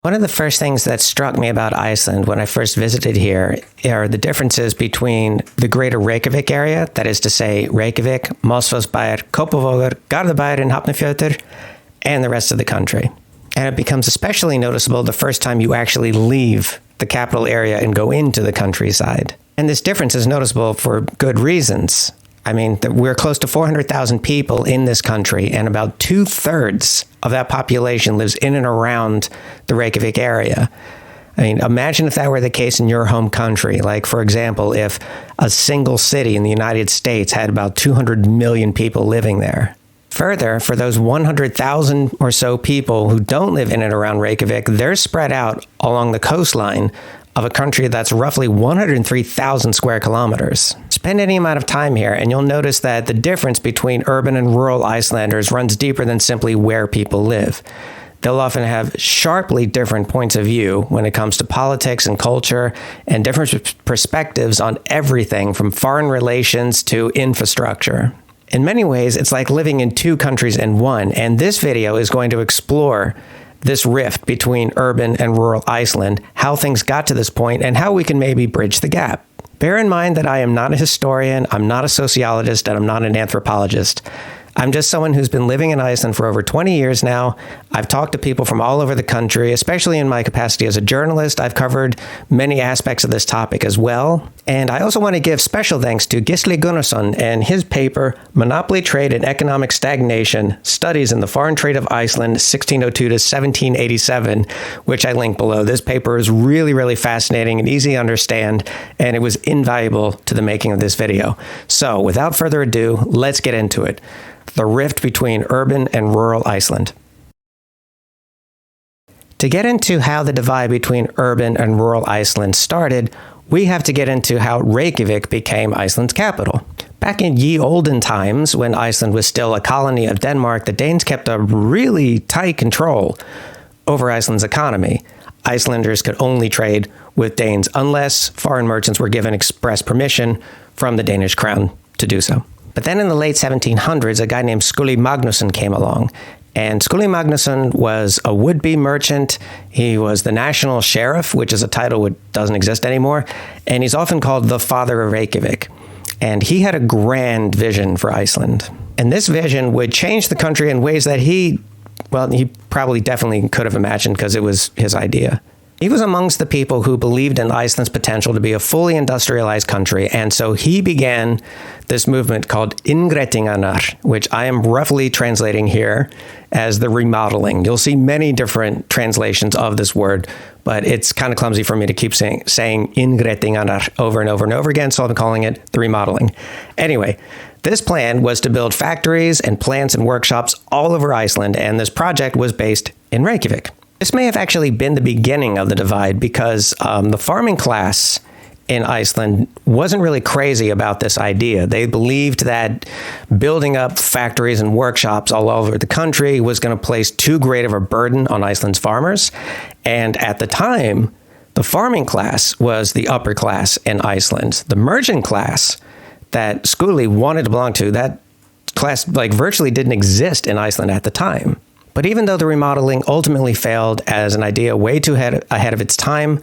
One of the first things that struck me about Iceland when I first visited here are the differences between the greater Reykjavík area, that is to say Reykjavík, Mosfellsbær, Kópavogur, Garðabær, and Hafnarfjörður, and the rest of the country. And it becomes especially noticeable the first time you actually leave the capital area and go into the countryside. And this difference is noticeable for good reasons. I mean, we're close to 400,000 people in this country, and about 2/3 of that population lives in and around the Reykjavik area. I mean, imagine if that were the case in your home country. Like, for example, if a single city in the United States had about 200 million people living there. Further, for those 100,000 or so people who don't live in and around Reykjavik, they're spread out along the coastline of a country that's roughly 103,000 square kilometers. Spend any amount of time here and you'll notice that the difference between urban and rural Icelanders runs deeper than simply where people live. They'll often have sharply different points of view when it comes to politics and culture, and different perspectives on everything from foreign relations to infrastructure. In many ways, it's like living in two countries in one, and this video is going to explore this rift between urban and rural Iceland, how things got to this point, and how we can maybe bridge the gap. Bear in mind that I am not a historian, I'm not a sociologist, and I'm not an anthropologist. I'm just someone who's been living in Iceland for over 20 years now. I've talked to people from all over the country, especially in my capacity as a journalist. I've covered many aspects of this topic as well. And I also want to give special thanks to Gisli Gunnarsson and his paper, Monopoly Trade and Economic Stagnation, Studies in the Foreign Trade of Iceland, 1602 to 1787, which I link below. This paper is really, really fascinating and easy to understand, and it was invaluable to the making of this video. So without further ado, let's get into it. The rift between urban and rural Iceland. To get into how the divide between urban and rural Iceland started, we have to get into how Reykjavik became Iceland's capital. Back in ye olden times, when Iceland was still a colony of Denmark, the Danes kept a really tight control over Iceland's economy. Icelanders could only trade with Danes unless foreign merchants were given express permission from the Danish crown to do so. But then in the late 1700s, a guy named Skuli Magnusson came along. And Skuli Magnusson was a would-be merchant. He was the national sheriff, which is a title which doesn't exist anymore. And he's often called the father of Reykjavik. And he had a grand vision for Iceland. And this vision would change the country in ways that he probably definitely could have imagined because it was his idea. He was amongst the people who believed in Iceland's potential to be a fully industrialized country, and so he began this movement called Innréttingarnar, which I am roughly translating here as the remodeling. You'll see many different translations of this word, but it's kind of clumsy for me to keep saying Innréttingarnar over and over and over again, so I'm calling it the remodeling. Anyway, this plan was to build factories and plants and workshops all over Iceland, and this project was based in Reykjavik. This may have actually been the beginning of the divide because the farming class in Iceland wasn't really crazy about this idea. They believed that building up factories and workshops all over the country was going to place too great of a burden on Iceland's farmers. And at the time, the farming class was the upper class in Iceland. The merchant class that Skuli wanted to belong to, that class virtually didn't exist in Iceland at the time. But even though the remodeling ultimately failed as an idea way too ahead of its time,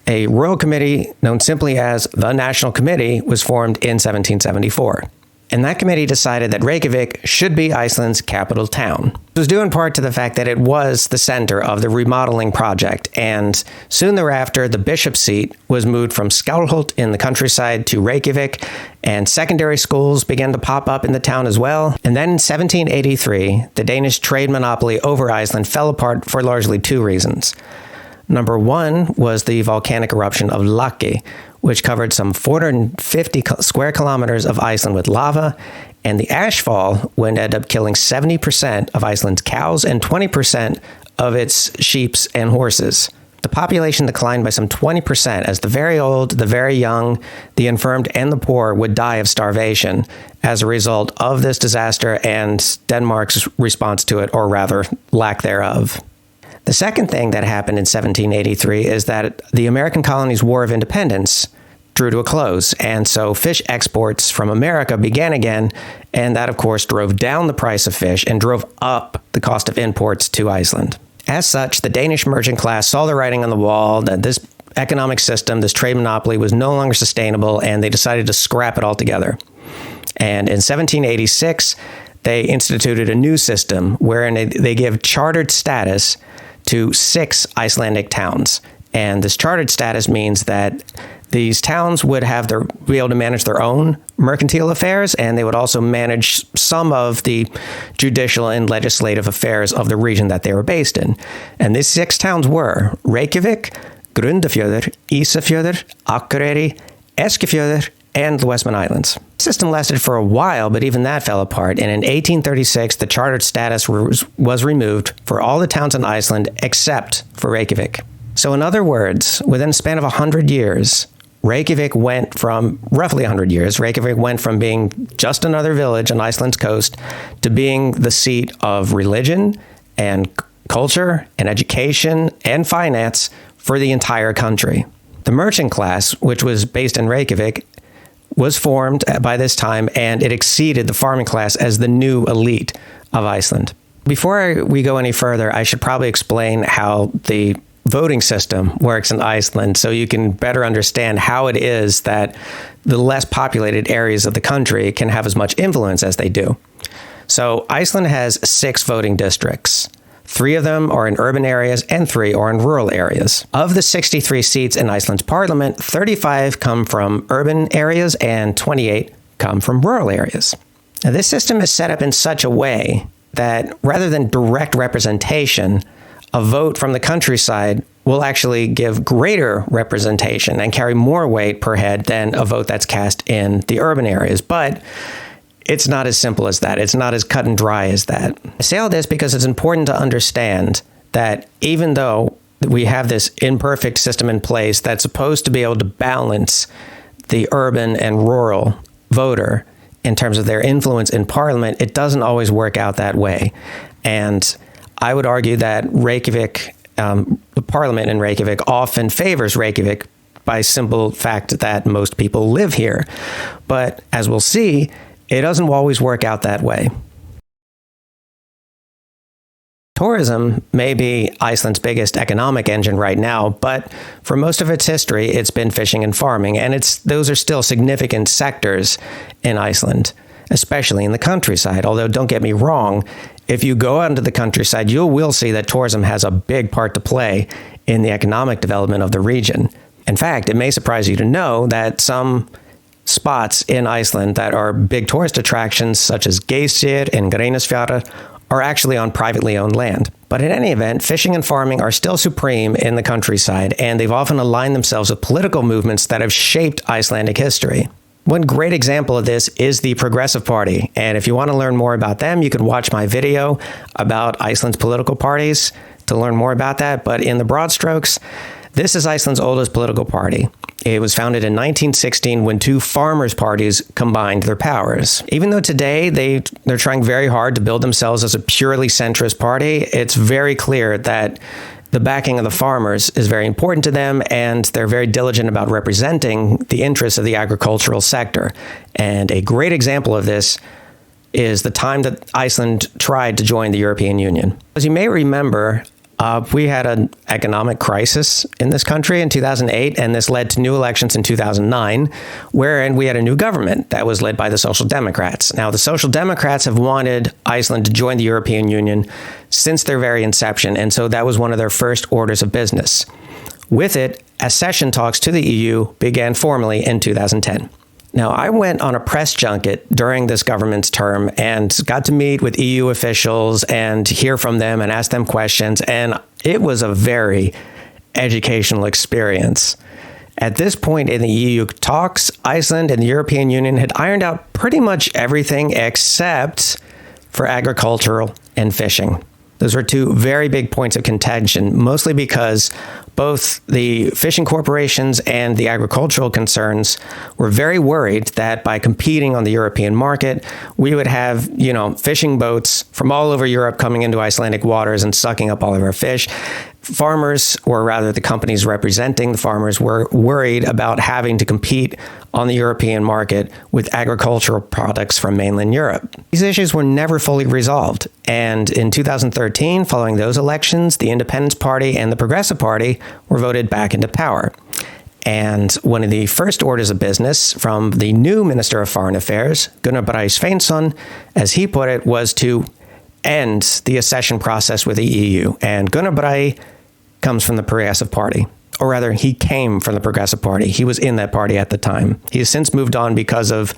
a royal committee known simply as the National Committee was formed in 1774. And that committee decided that Reykjavik should be Iceland's capital town. It was due in part to the fact that it was the center of the remodeling project, and soon thereafter, the bishop's seat was moved from Skálholt in the countryside to Reykjavik, and secondary schools began to pop up in the town as well. And then in 1783, the Danish trade monopoly over Iceland fell apart for largely two reasons. Number one was the volcanic eruption of Laki, which covered some 450 square kilometers of Iceland with lava, and the ashfall would end up killing 70% of Iceland's cows and 20% of its sheep and horses. The population declined by some 20% as the very old, the very young, the infirmed, and the poor would die of starvation as a result of this disaster and Denmark's response to it, or rather, lack thereof. The second thing that happened in 1783 is that the American colony's War of Independence drew to a close, and so fish exports from America began again, and that, of course, drove down the price of fish and drove up the cost of imports to Iceland. As such, the Danish merchant class saw the writing on the wall that this economic system, this trade monopoly, was no longer sustainable, and they decided to scrap it altogether. And in 1786, they instituted a new system wherein they give chartered status to 6 Icelandic towns. And this chartered status means that these towns would be able to manage their own mercantile affairs, and they would also manage some of the judicial and legislative affairs of the region that they were based in. And these 6 towns were Reykjavík, Grundarfjörður, Ísafjörður, Akureyri, Eskifjörður, and the Westman Islands. The system lasted for a while, but even that fell apart, and in 1836, the chartered status was removed for all the towns in Iceland except for Reykjavík. So in other words, within a span of 100 years, Reykjavík went from being just another village on Iceland's coast to being the seat of religion and culture and education and finance for the entire country. The merchant class, which was based in Reykjavík, was formed by this time, and it exceeded the farming class as the new elite of Iceland. Before we go any further, I should probably explain how the voting system works in Iceland so you can better understand how it is that the less populated areas of the country can have as much influence as they do. So Iceland has 6 voting districts. 3 of them are in urban areas and 3 are in rural areas. Of the 63 seats in Iceland's parliament, 35 come from urban areas and 28 come from rural areas. Now, this system is set up in such a way that rather than direct representation, a vote from the countryside will actually give greater representation and carry more weight per head than a vote that's cast in the urban areas. But it's not as simple as that. It's not as cut and dry as that. I say all this because it's important to understand that even though we have this imperfect system in place that's supposed to be able to balance the urban and rural voter in terms of their influence in parliament, it doesn't always work out that way. And I would argue that Reykjavík, the parliament in Reykjavík, often favors Reykjavík by simple fact that most people live here. But as we'll see, it doesn't always work out that way. Tourism may be Iceland's biggest economic engine right now, but for most of its history, it's been fishing and farming, and those are still significant sectors in Iceland, especially in the countryside. Although, don't get me wrong, if you go out into the countryside, you will see that tourism has a big part to play in the economic development of the region. In fact, it may surprise you to know that some spots in Iceland that are big tourist attractions, such as Geysir and Greinasfjara, are actually on privately owned land. But in any event, fishing and farming are still supreme in the countryside, and they've often aligned themselves with political movements that have shaped Icelandic history. One great example of this is the Progressive Party, and if you want to learn more about them, you can watch my video about Iceland's political parties to learn more about that. But in the broad strokes, this is Iceland's oldest political party. It was founded in 1916 when 2 farmers' parties combined their powers. Even though today they're trying very hard to build themselves as a purely centrist party, it's very clear that the backing of the farmers is very important to them, and they're very diligent about representing the interests of the agricultural sector. And a great example of this is the time that Iceland tried to join the European Union. As you may remember, we had an economic crisis in this country in 2008, and this led to new elections in 2009, wherein we had a new government that was led by the Social Democrats. Now, the Social Democrats have wanted Iceland to join the European Union since their very inception, and so that was one of their first orders of business. With it, accession talks to the EU began formally in 2010. Now, I went on a press junket during this government's term and got to meet with EU officials and hear from them and ask them questions, and it was a very educational experience. At this point in the EU talks, Iceland and the European Union had ironed out pretty much everything except for agricultural and fishing. Those were 2 very big points of contention, mostly because both the fishing corporations and the agricultural concerns were very worried that by competing on the European market, we would have, fishing boats from all over Europe coming into Icelandic waters and sucking up all of our fish. Farmers, or rather the companies representing the farmers, were worried about having to compete on the European market with agricultural products from mainland Europe. These issues were never fully resolved, and in 2013, following those elections, the Independence Party and the Progressive Party were voted back into power. And one of the first orders of business from the new Minister of Foreign Affairs, Gunnar Bragi Sveinsson, as he put it, was to end the accession process with the EU. And Gunnar Bragi comes from the Progressive Party. Or rather, he came from the Progressive Party. He was in that party at the time. He has since moved on because of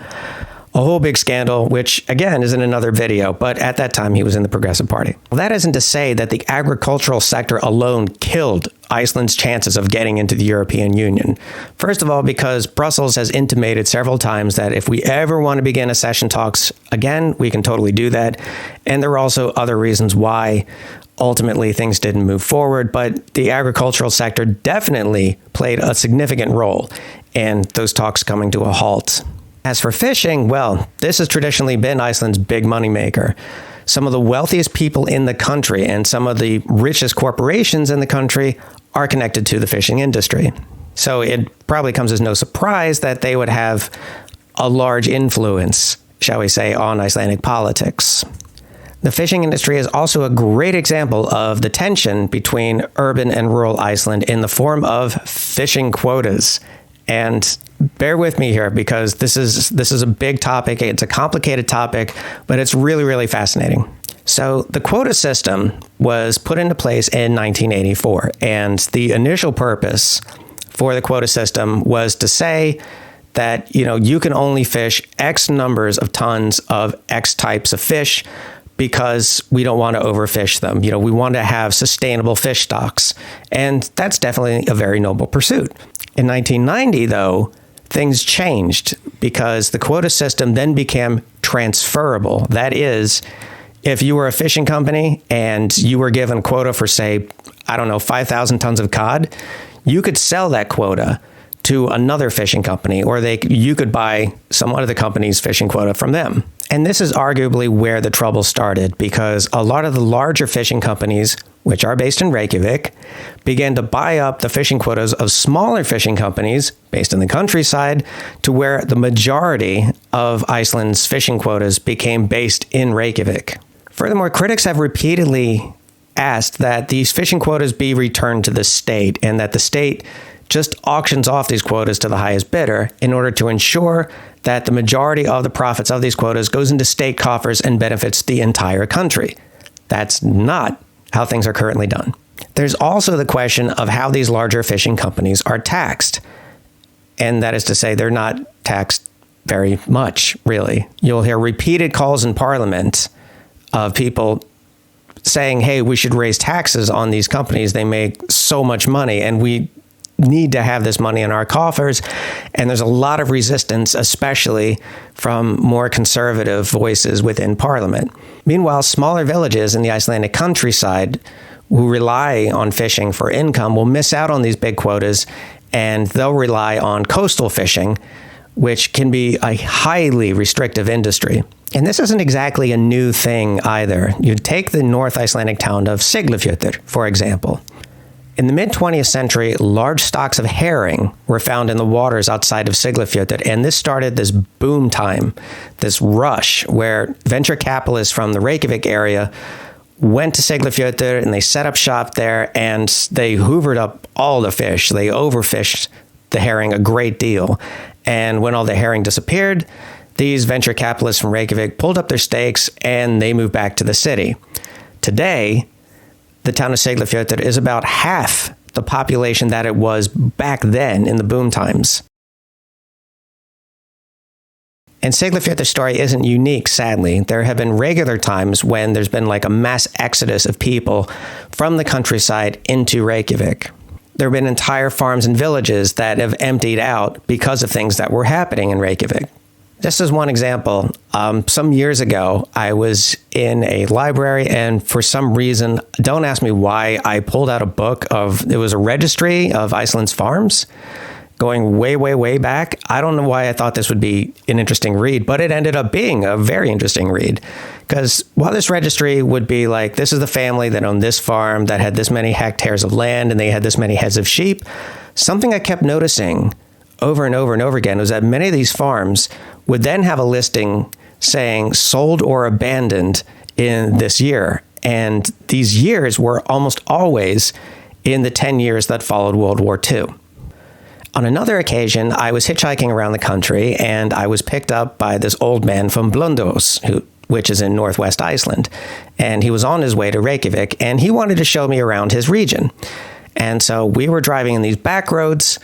a whole big scandal, which, again, is in another video. But at that time, he was in the Progressive Party. Well, that isn't to say that the agricultural sector alone killed Iceland's chances of getting into the European Union. First of all, because Brussels has intimated several times that if we ever want to begin accession talks again, we can totally do that. And there are also other reasons why ultimately things didn't move forward, but the agricultural sector definitely played a significant role in those talks coming to a halt. As for fishing, well, this has traditionally been Iceland's big moneymaker. Some of the wealthiest people in the country and some of the richest corporations in the country are connected to the fishing industry. So it probably comes as no surprise that they would have a large influence, shall we say, on Icelandic politics. The fishing industry is also a great example of the tension between urban and rural Iceland in the form of fishing quotas. And bear with me here because this is a big topic. It's a complicated topic, but it's really, really fascinating. So the quota system was put into place in 1984, and the initial purpose for the quota system was to say that, you can only fish X numbers of tons of X types of fish because we don't want to overfish them. We want to have sustainable fish stocks, and that's definitely a very noble pursuit. In 1990, though, things changed because the quota system then became transferable. That is, if you were a fishing company and you were given a quota for, say, 5,000 tons of cod, you could sell that quota to another fishing company, or you could buy some other company's fishing quota from them. And this is arguably where the trouble started, because a lot of the larger fishing companies, which are based in Reykjavík, began to buy up the fishing quotas of smaller fishing companies based in the countryside, to where the majority of Iceland's fishing quotas became based in Reykjavík. Furthermore, critics have repeatedly asked that these fishing quotas be returned to the state, and that the state just auctions off these quotas to the highest bidder in order to ensure that the majority of the profits of these quotas goes into state coffers and benefits the entire country. That's not how things are currently done. There's also the question of how these larger fishing companies are taxed. And that is to say, they're not taxed very much, really. You'll hear repeated calls in Parliament of people saying, hey, we should raise taxes on these companies. They make so much money, and we need to have this money in our coffers. And there's a lot of resistance, especially from more conservative voices within Parliament. Meanwhile, smaller villages in the Icelandic countryside who rely on fishing for income will miss out on these big quotas, and they'll rely on coastal fishing, which can be a highly restrictive industry. And this isn't exactly a new thing either. You take the North Icelandic town of Siglufjörður, for example. In the mid-20th century, large stocks of herring were found in the waters outside of Siglufjörður, and this started this boom time, this rush, where venture capitalists from the Reykjavík area went to Siglufjörður and they set up shop there, and they hoovered up all the fish. They overfished the herring a great deal. And when all the herring disappeared, these venture capitalists from Reykjavík pulled up their stakes and they moved back to the city. Today, the town of Siglufjörður is about half the population that it was back then in the boom times. And Siglufjörður's story isn't unique, sadly. There have been regular times when there's been like a mass exodus of people from the countryside into Reykjavík. There have been entire farms and villages that have emptied out because of things that were happening in Reykjavík. Just as one example, some years ago, I was in a library, and for some reason, don't ask me why, I pulled out a book it was a registry of Iceland's farms. going way, way, way back. I don't know why I thought this would be an interesting read, but it ended up being a very interesting read. Because while this registry would be like, this is the family that owned this farm, that had this many hectares of land, and they had this many heads of sheep, something I kept noticing over and over and over again was that many of these farms would then have a listing saying sold or abandoned in this year. And these years were almost always in the 10 years that followed World War II. On another occasion, I was hitchhiking around the country, and I was picked up by this old man from Blönduós, which is in northwest Iceland. And he was on his way to Reykjavík, and he wanted to show me around his region. And so we were driving in these back roads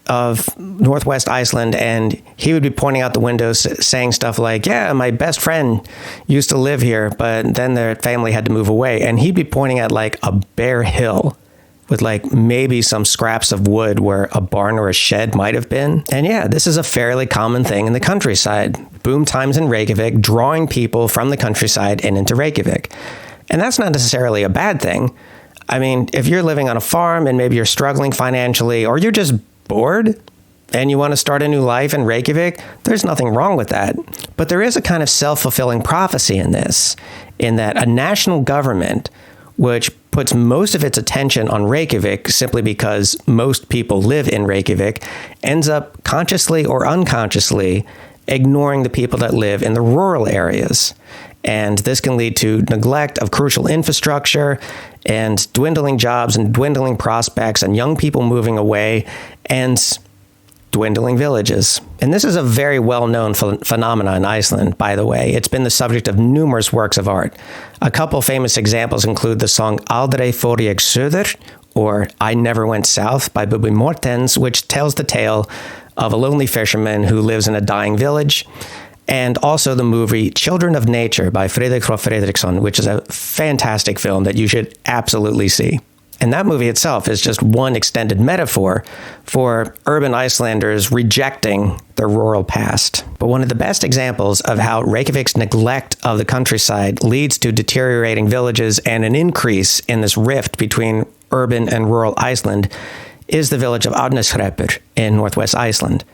of northwest Iceland, and he would be pointing out the windows saying stuff like, yeah, my best friend used to live here, but then their family had to move away. And he'd be pointing at like a bare hill with like maybe some scraps of wood where a barn or a shed might have been. And yeah, this is a fairly common thing in the countryside. Boom times in Reykjavik, drawing people from the countryside and into Reykjavik. And that's not necessarily a bad thing. I mean, if you're living on a farm and maybe you're struggling financially, or you're just bored and you want to start a new life in Reykjavik, there's nothing wrong with that. But there is a kind of self-fulfilling prophecy in this, in that a national government, which puts most of its attention on Reykjavik simply because most people live in Reykjavik, ends up consciously or unconsciously ignoring the people that live in the rural areas. And this can lead to neglect of crucial infrastructure and dwindling jobs and dwindling prospects and young people moving away and dwindling villages. And this is a very well-known phenomenon in Iceland, by the way. It's been the subject of numerous works of art. A couple famous examples include the song Aldrei fór ég suður, or I Never Went South by Bubbi Morthens, which tells the tale of a lonely fisherman who lives in a dying village, and also the movie Children of Nature by Friðrik Frá Friðriksson, which is a fantastic film that you should absolutely see. And that movie itself is just one extended metaphor for urban Icelanders rejecting their rural past. But one of the best examples of how Reykjavik's neglect of the countryside leads to deteriorating villages and an increase in this rift between urban and rural Iceland is the village of Árneshreppur in northwest Iceland.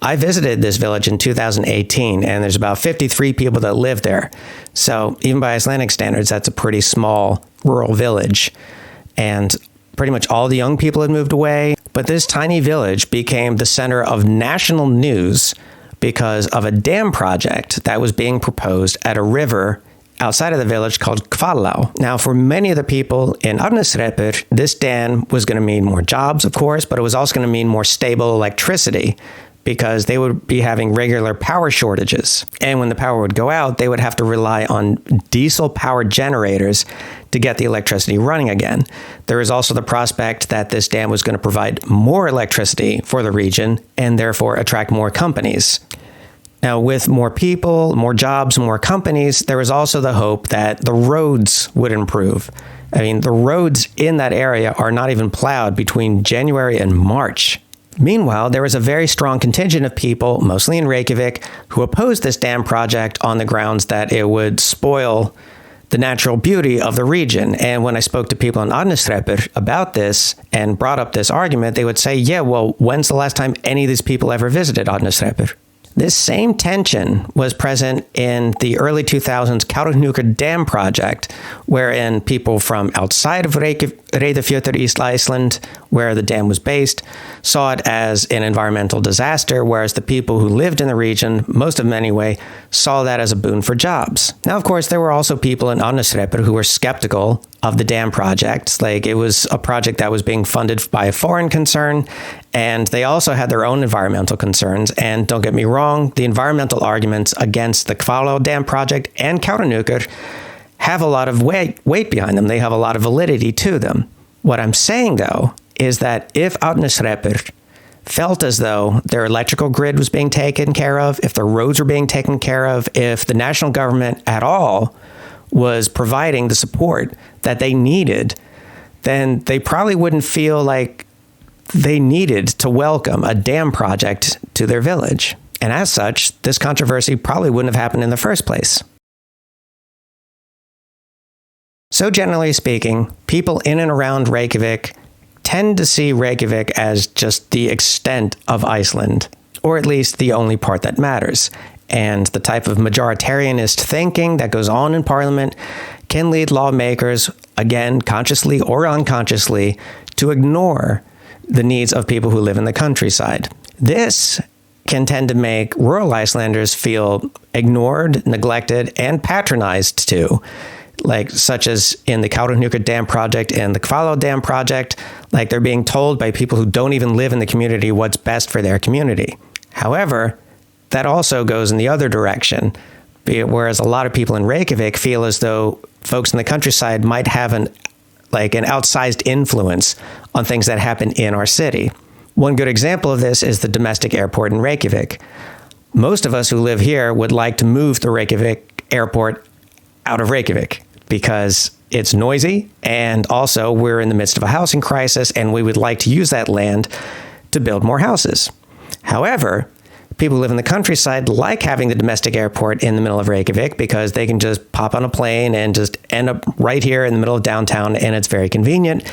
I visited this village in 2018, and there's about 53 people that live there. So even by Icelandic standards, that's a pretty small rural village. And pretty much all the young people had moved away. But this tiny village became the center of national news because of a dam project that was being proposed at a river outside of the village called Hvalá. Now, for many of the people in Árneshreppur, this dam was going to mean more jobs, of course, but it was also going to mean more stable electricity, because they would be having regular power shortages. And when the power would go out, they would have to rely on diesel-powered generators to get the electricity running again. There is also the prospect that this dam was going to provide more electricity for the region and therefore attract more companies. Now, with more people, more jobs, more companies, there was also the hope that the roads would improve. I mean, the roads in that area are not even plowed between January and March. Meanwhile, there was a very strong contingent of people, mostly in Reykjavik, who opposed this dam project on the grounds that it would spoil the natural beauty of the region. And when I spoke to people in Árneshreppur about this and brought up this argument, they would say, yeah, well, when's the last time any of these people ever visited Árneshreppur? This same tension was present in the early 2000s Kárahnjúkur Dam project, wherein people from outside of Reyðarfjörður, East Iceland, where the dam was based, saw it as an environmental disaster, whereas the people who lived in the region, most of them anyway, saw that as a boon for jobs. Now, of course, there were also people in Árneshreppur who were skeptical of the dam project. Like, it was a project that was being funded by a foreign concern, and they also had their own environmental concerns. And don't get me wrong, the environmental arguments against the Hvalá Dam project and Kárahnjúkur have a lot of weight behind them. They have a lot of validity to them. What I'm saying, though, is that if Árneshreppur felt as though their electrical grid was being taken care of, if the roads were being taken care of, if the national government at all was providing the support that they needed, then they probably wouldn't feel like they needed to welcome a dam project to their village. And as such, this controversy probably wouldn't have happened in the first place. So generally speaking, people in and around Reykjavik tend to see Reykjavík as just the extent of Iceland, or at least the only part that matters. And the type of majoritarianist thinking that goes on in Parliament can lead lawmakers, again, consciously or unconsciously, to ignore the needs of people who live in the countryside. This can tend to make rural Icelanders feel ignored, neglected, and patronized too, such as in the Kárahnjúkur Dam project and the Hvalá Dam project, like they're being told by people who don't even live in the community what's best for their community. However, that also goes in the other direction, whereas a lot of people in Reykjavík feel as though folks in the countryside might have an outsized influence on things that happen in our city. One good example of this is the domestic airport in Reykjavík. Most of us who live here would like to move the Reykjavík airport out of Reykjavík because it's noisy, and also we're in the midst of a housing crisis, and we would like to use that land to build more houses. However, people who live in the countryside like having the domestic airport in the middle of Reykjavík because they can just pop on a plane and just end up right here in the middle of downtown, and it's very convenient.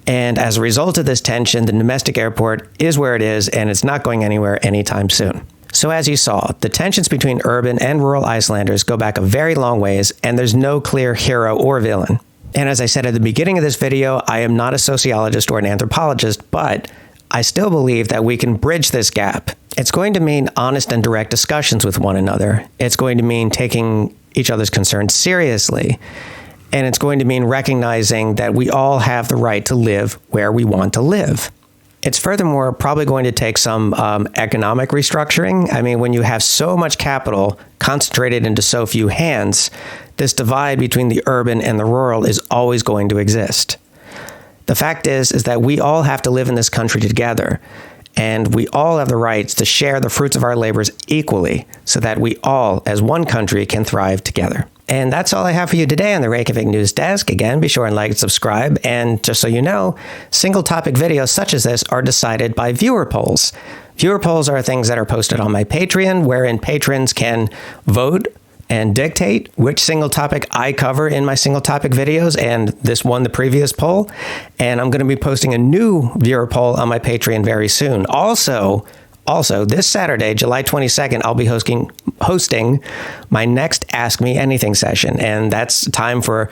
And as a result of this tension, the domestic airport is where it is, and it's not going anywhere anytime soon. So as you saw, the tensions between urban and rural Icelanders go back a very long ways, and there's no clear hero or villain. And as I said at the beginning of this video, I am not a sociologist or an anthropologist, but I still believe that we can bridge this gap. It's going to mean honest and direct discussions with one another. It's going to mean taking each other's concerns seriously. And it's going to mean recognizing that we all have the right to live where we want to live. It's furthermore probably going to take some economic restructuring. I mean, when you have so much capital concentrated into so few hands, this divide between the urban and the rural is always going to exist. The fact is that we all have to live in this country together, and we all have the rights to share the fruits of our labors equally so that we all, as one country, can thrive together. And that's all I have for you today on the Reykjavík Newsdesk. Again, be sure and like and subscribe. And just so you know, single topic videos such as this are decided by viewer polls. Viewer polls are things that are posted on my Patreon, wherein patrons can vote and dictate which single topic I cover in my single topic videos, and this won the previous poll. And I'm going to be posting a new viewer poll on my Patreon very soon. Also, this Saturday, July 22nd, I'll be hosting my next Ask Me Anything session, and that's time for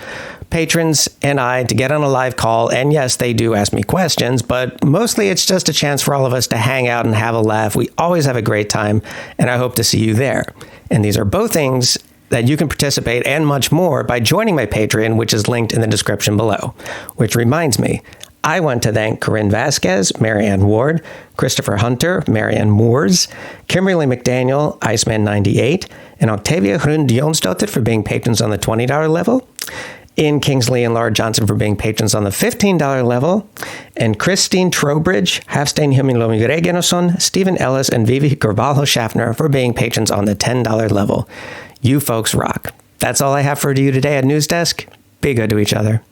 patrons and I to get on a live call. And yes, they do ask me questions, but mostly it's just a chance for all of us to hang out and have a laugh. We always have a great time, and I hope to see you there. And these are both things that you can participate and much more by joining my Patreon, which is linked in the description below. Which reminds me, I want to thank Corinne Vasquez, Marianne Ward, Christopher Hunter, Marianne Moores, Kimberly McDaniel, Iceman98, and Octavia Hrund Jonsdottir for being patrons on the $20 level, Ian Kingsley and Laura Johnson for being patrons on the $15 level, and Christine Trowbridge, Hafstein Himmilomi Reginason, Stephen Ellis, and Vivi Carvalho Schaffner for being patrons on the $10 level. You folks rock. That's all I have for you today at Newsdesk. Be good to each other.